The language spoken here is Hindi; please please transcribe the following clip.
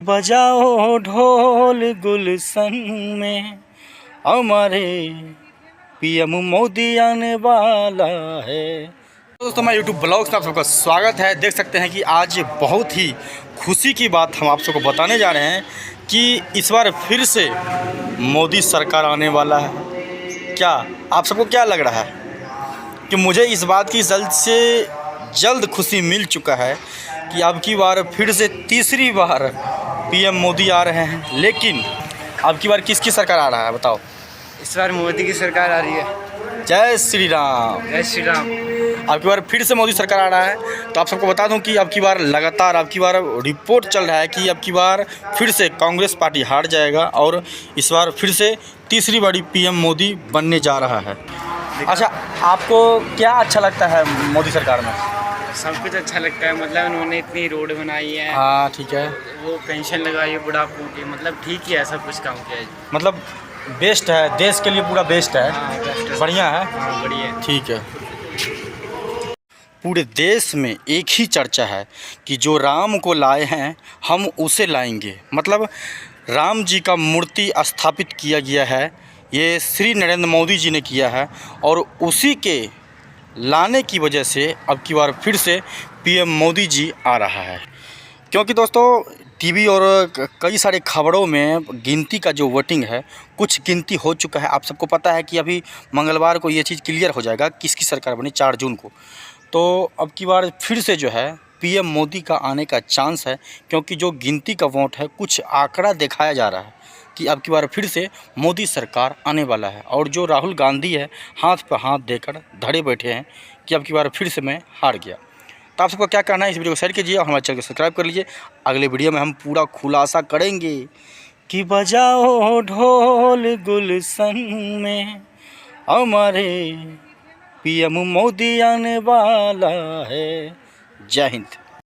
बजाओ ढोल गुलशन में, हमारे पीएम मोदी आने वाला है। दोस्तों, मैं यूट्यूब ब्लॉग्स में आप सबका स्वागत है। देख सकते हैं कि आज बहुत ही खुशी की बात हम आप सबको बताने जा रहे हैं कि इस बार फिर से मोदी सरकार आने वाला है। क्या आप सबको क्या लग रहा है कि मुझे इस बात की जल्द से जल्द खुशी मिल चुका है कि अब की बार फिर से तीसरी बार पीएम मोदी आ रहे हैं। लेकिन अब की बार किसकी सरकार आ रहा है बताओ? इस बार मोदी की सरकार आ रही है। जय श्री राम। जय श्री राम। अब की बार फिर से मोदी सरकार आ रहा है। तो आप सबको बता दूं कि अब की बार लगातार अब की बार रिपोर्ट चल रहा है कि अब की बार फिर से कांग्रेस पार्टी हार जाएगा और इस बार फिर से तीसरी बारी पीएम मोदी बनने जा रहा है। अच्छा, आपको क्या अच्छा लगता है मोदी सरकार में? सब कुछ अच्छा लगता है। मतलब उन्होंने इतनी रोड बनाई है। हाँ ठीक है। वो पेंशन लगाई है बुढ़ापों की। मतलब ठीक ही है, सब कुछ काम किया है। मतलब बेस्ट है, देश के लिए पूरा बेस्ट है। हाँ, बेस्ट है। बढ़िया है। हाँ, बढ़िया है। ठीक है। पूरे देश में एक ही चर्चा है कि जो राम को लाए हैं हम उसे लाएंगे। मतलब राम जी का मूर्ति स्थापित किया गया है, ये श्री नरेंद्र मोदी जी ने किया है और उसी के लाने की वजह से अब की बार फिर से पीएम मोदी जी आ रहा है। क्योंकि दोस्तों टीवी और कई सारे खबरों में गिनती का जो वोटिंग है, कुछ गिनती हो चुका है। आप सबको पता है कि अभी मंगलवार को ये चीज़ क्लियर हो जाएगा किसकी सरकार बनी, 4 जून को। तो अब की बार फिर से जो है पीएम मोदी का आने का चांस है, क्योंकि जो गिनती का वोट है कुछ आंकड़ा दिखाया जा रहा है कि अब की बार फिर से मोदी सरकार आने वाला है। और जो राहुल गांधी है हाथ पर हाथ देकर धड़े बैठे हैं कि अब की बार फिर से मैं हार गया। तो आप सबको क्या करना है, इस वीडियो को शेयर कीजिए और हमारे चैनल को सब्सक्राइब कर लीजिए। अगले वीडियो में हम पूरा खुलासा करेंगे कि बजाओ ढोल गुलशन में, हमारे पीएम मोदी आने वाला है। जय हिंद।